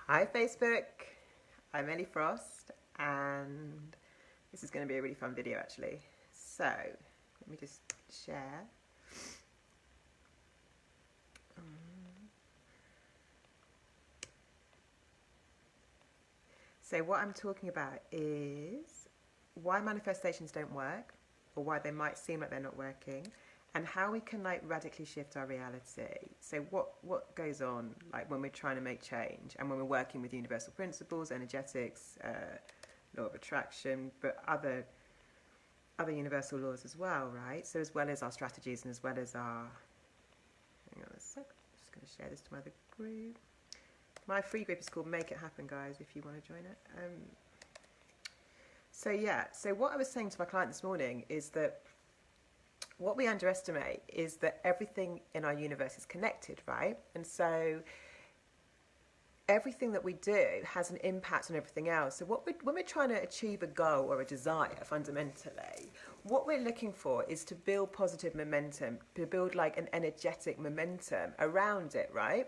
Hi Facebook, I'm Ellie Frost and this is going to be a really fun video actually. So let me just share. So what I'm talking about is why manifestations don't work, or why they might seem like they're not working, and how we can radically shift our reality. So what goes on when we're trying to make change and when we're working with universal principles, energetics, law of attraction, but other universal laws as well, right? So as well as our strategies and as well as our, hang on a sec, I'm just going to share this to my other group. My free group is called Make It Happen, guys, if you want to join it. So what I was saying to my client this morning is that what we underestimate is that everything in our universe is connected, right? And so everything that we do has an impact on everything else. So when we're trying to achieve a goal or a desire, fundamentally, what we're looking for is to build positive momentum, to build an energetic momentum around it, right?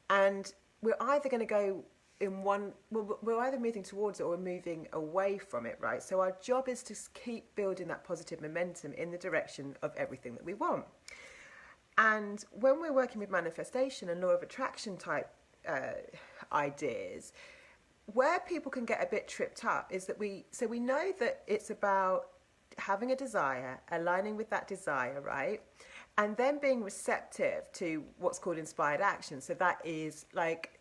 And we're either going to go in one, we're either moving towards it or we're moving away from it, right? So our job is to keep building that positive momentum in the direction of everything that we want. And when we're working with manifestation and law of attraction type ideas, where people can get a bit tripped up is that we know that it's about having a desire, aligning with that desire, right? And then being receptive to what's called inspired action. So that is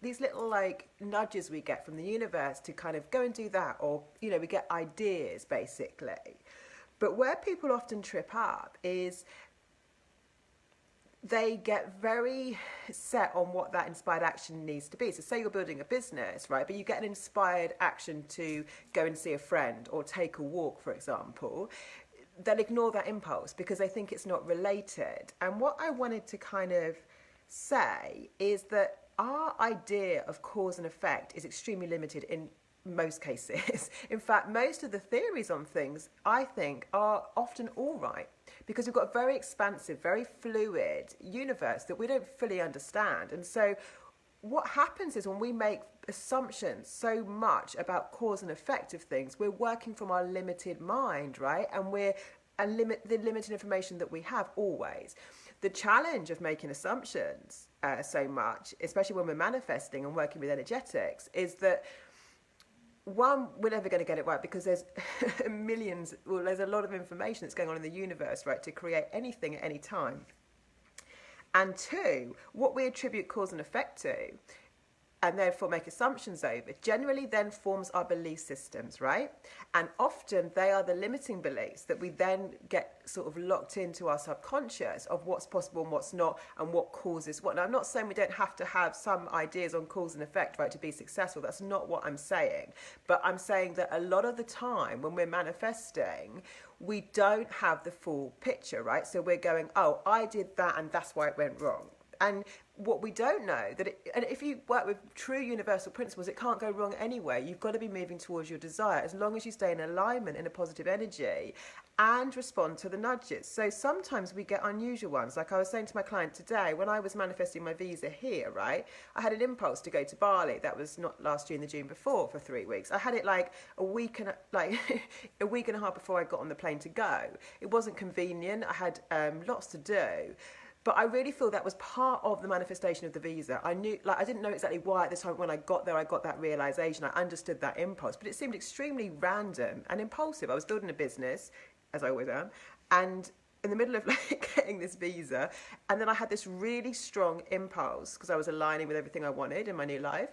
these little nudges we get from the universe to kind of go and do that, or we get ideas basically. But where people often trip up is they get very set on what that inspired action needs to be. So say you're building a business, right? But you get an inspired action to go and see a friend or take a walk, for example. They'll ignore that impulse because they think it's not related. And what I wanted to kind of say is that our idea of cause and effect is extremely limited in most cases. In fact, most of the theories on things, I think, are often all right because we've got a very expansive, very fluid universe that we don't fully understand. And so what happens is when we make assumptions so much about cause and effect of things, we're working from our limited mind, right? And the limited information that we have always. The challenge of making assumptions so much, especially when we're manifesting and working with energetics, is that one, we're never going to get it right because there's there's a lot of information that's going on in the universe, right, to create anything at any time. And two, what we attribute cause and effect to, and therefore make assumptions over, generally then forms our belief systems, right? And often they are the limiting beliefs that we then get sort of locked into our subconscious of what's possible and what's not, and what causes what. Now, I'm not saying we don't have to have some ideas on cause and effect, right, to be successful. That's not what I'm saying. But I'm saying that a lot of the time when we're manifesting, we don't have the full picture, right? So we're going, oh, I did that and that's why it went wrong. And what we don't know, and if you work with true universal principles, it can't go wrong anyway. You've got to be moving towards your desire as long as you stay in alignment in a positive energy and respond to the nudges. So sometimes we get unusual ones. Like I was saying to my client today, when I was manifesting my visa here, right, I had an impulse to go to Bali. That was not last June, the June before, for 3 weeks. I had it a week and a half before I got on the plane to go. It wasn't convenient. I had lots to do. But I really feel that was part of the manifestation of the visa. I knew, I didn't know exactly why at the time when I got there, I got that realization. I understood that impulse, but it seemed extremely random and impulsive. I was building a business, as I always am, and in the middle of getting this visa, and then I had this really strong impulse because I was aligning with everything I wanted in my new life.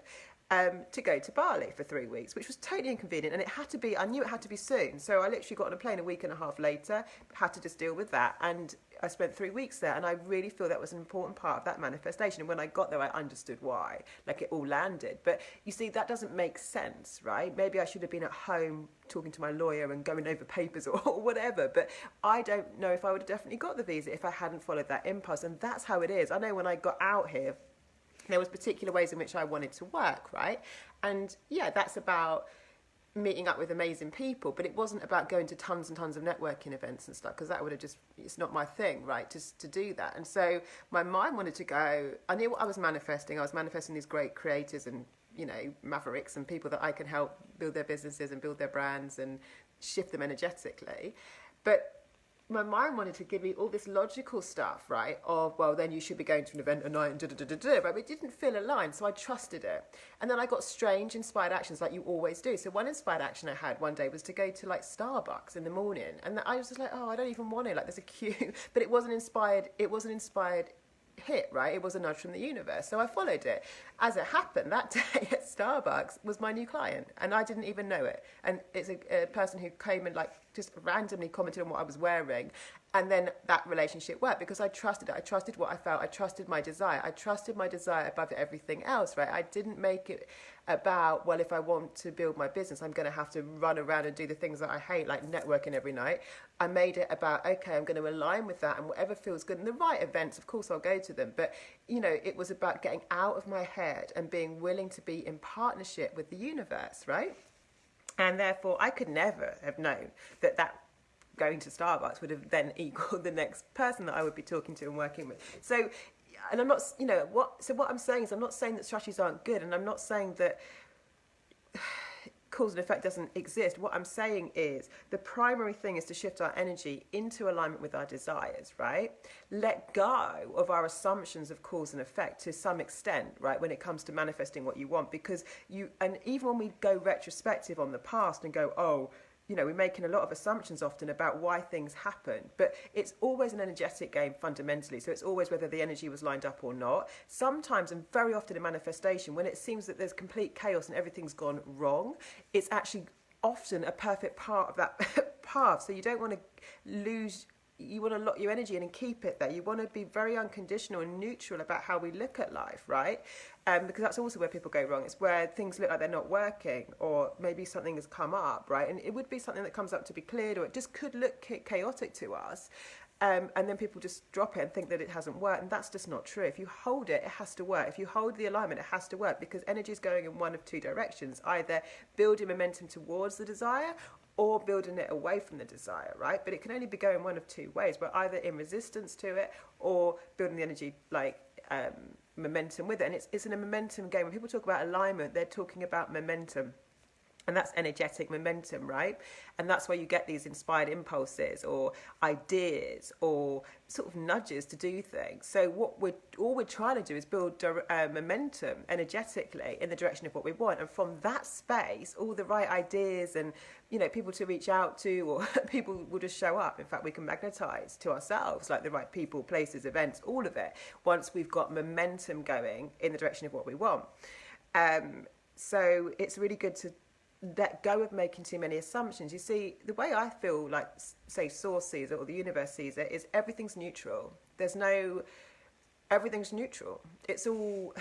To go to Bali for 3 weeks, which was totally inconvenient, and I knew it had to be soon. So I literally got on a plane a week and a half later, had to just deal with that. And I spent 3 weeks there, and I really feel that was an important part of that manifestation. And when I got there, I understood why, it all landed. But you see, that doesn't make sense, right? Maybe I should have been at home talking to my lawyer and going over papers or whatever, but I don't know if I would have definitely got the visa if I hadn't followed that impulse. And that's how it is. I know when I got out here, there was particular ways in which I wanted to work, right? And yeah, that's about meeting up with amazing people, but it wasn't about going to tons and tons of networking events and stuff, because that would have just, it's not my thing, right, to do that. And so my mind wanted to go, I knew what I was manifesting these great creators and, you know, mavericks and people that I can help build their businesses and build their brands and shift them energetically. But my mind wanted to give me all this logical stuff, right? Of, well, then you should be going to an event at night and da-da-da-da-da, but it didn't feel aligned, so I trusted it. And then I got strange inspired actions like you always do. So one inspired action I had one day was to go to like Starbucks in the morning. And I was just like, oh, I don't even want it. Like there's a queue. But it wasn't inspired hit, right? It was a nudge from the universe. So I followed it. As it happened, that day at Starbucks was my new client, and I didn't even know it. And it's a person who came and like just randomly commented on what I was wearing, and then that relationship worked because I trusted it. I trusted what I felt. I trusted my desire. I trusted my desire above everything else, right? I didn't make it about, well, if I want to build my business, I'm going to have to run around and do the things that I hate, like networking every night. I made it about, okay, I'm going to align with that, and whatever feels good. And the right events, of course, I'll go to them. But, you know, it was about getting out of my head and being willing to be in partnership with the universe, right? And therefore, I could never have known that going to Starbucks would have then equaled the next person that I would be talking to and working with. So, and I'm not, you know, what I'm saying is I'm not saying that strategies aren't good, and I'm not saying that cause and effect doesn't exist. What I'm saying is the primary thing is to shift our energy into alignment with our desires, right? Let go of our assumptions of cause and effect to some extent, right, when it comes to manifesting what you want, because and even when we go retrospective on the past and go, oh, you know, we're making a lot of assumptions often about why things happen, but it's always an energetic game fundamentally. So it's always whether the energy was lined up or not. Sometimes, and very often in manifestation, when it seems that there's complete chaos and everything's gone wrong, it's actually often a perfect part of that path. So you don't want to lose, you want to lock your energy in and keep it there. You want to be very unconditional and neutral about how we look at life, right? Because that's also where people go wrong. It's where things look like they're not working, or maybe something has come up, right? And it would be something that comes up to be cleared, or it just could look chaotic to us. And then people just drop it and think that it hasn't worked. And that's just not true. If you hold it, it has to work. If you hold the alignment, it has to work, because energy is going in one of two directions, either building momentum towards the desire or building it away from the desire, right? But it can only be going one of two ways. We're either in resistance to it or building the energy, like momentum with it. And it's in a momentum game. When people talk about alignment, they're talking about momentum. And that's energetic momentum, right? And that's where you get these inspired impulses or ideas or sort of nudges to do things. So all we're trying to do is build momentum energetically in the direction of what we want. And from that space, all the right ideas and, you know, people to reach out to, or people will just show up. In fact, we can magnetize to ourselves, like the right people, places, events, all of it, once we've got momentum going in the direction of what we want. So it's really good to let go of making too many assumptions. You see, the way I feel like, say, Source sees it or the universe sees it is everything's neutral. Everything's neutral. It's all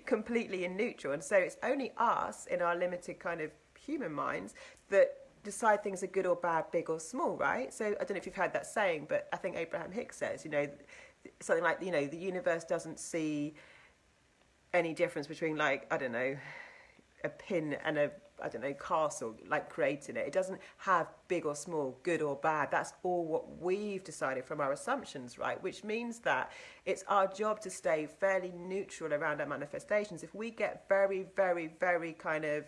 completely in neutral. And so it's only us in our limited kind of human minds that decide things are good or bad, big or small, right? So I don't know if you've heard that saying, but I think Abraham Hicks says, you know, something like, you know, the universe doesn't see any difference between, like, I don't know, a pin and a, I don't know, castle, like creating it. It doesn't have big or small, good or bad. That's all what we've decided from our assumptions, right? Which means that it's our job to stay fairly neutral around our manifestations. If we get very, very, very kind of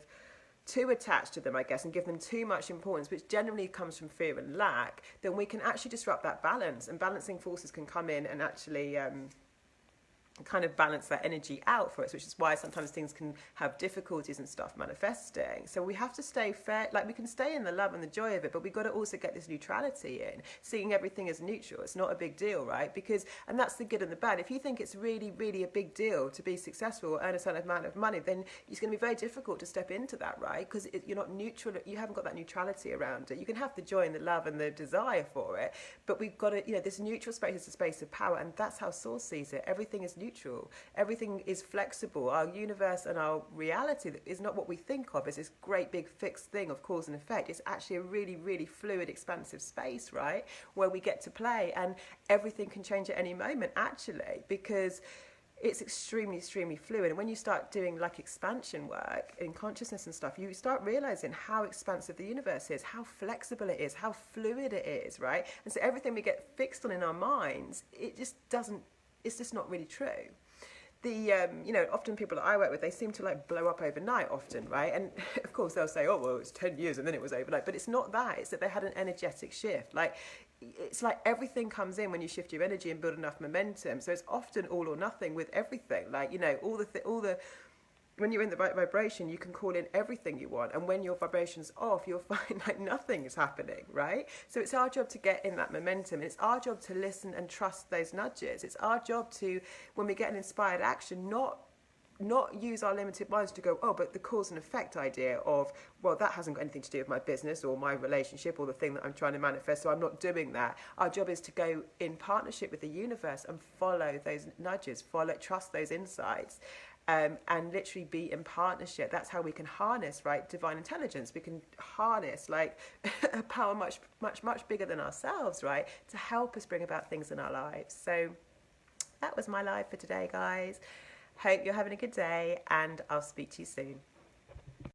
too attached to them, I guess, and give them too much importance, which generally comes from fear and lack, then we can actually disrupt that balance, and balancing forces can come in and actually kind of balance that energy out for us, which is why sometimes things can have difficulties and stuff manifesting. So we have to stay fair, like we can stay in the love and the joy of it, but we've got to also get this neutrality in, seeing everything as neutral. It's not a big deal, right? Because, and that's the good and the bad. If you think it's really, really a big deal to be successful or earn a certain amount of money, then it's going to be very difficult to step into that, right? Because you're not neutral, you haven't got that neutrality around it. You can have the joy and the love and the desire for it, but we've got to, you know, this neutral space is a space of power, and that's how Source sees it. Everything is neutral. Everything is flexible. Our universe and our reality is not what we think of as this great big fixed thing of cause and effect. It's actually a really, really fluid, expansive space, right? Where we get to play, and everything can change at any moment, actually, because it's extremely fluid. And when you start doing like expansion work in consciousness and stuff, you start realizing how expansive the universe is, how flexible it is, how fluid it is, right? And so everything we get fixed on in our minds, it's just not really true. Often people that I work with, they seem to like blow up overnight often, right? And of course they'll say, oh, well, it's 10 years and then it was overnight. But it's not that. It's that they had an energetic shift. Like, it's like everything comes in when you shift your energy and build enough momentum. So it's often all or nothing with everything. Like, when you're in the right vibration, you can call in everything you want. And when your vibration's off, you'll find like nothing is happening, right? So it's our job to get in that momentum. And it's our job to listen and trust those nudges. It's our job to, when we get an inspired action, not use our limited minds to go, oh, but the cause and effect idea of, well, that hasn't got anything to do with my business or my relationship or the thing that I'm trying to manifest, so I'm not doing that. Our job is to go in partnership with the universe and follow those nudges, trust those insights. And literally be in partnership. That's how we can harness, right, divine intelligence. We can harness like a power much bigger than ourselves, right, to help us bring about things in our lives. So that was my live for today, guys. Hope you're having a good day, and I'll speak to you soon.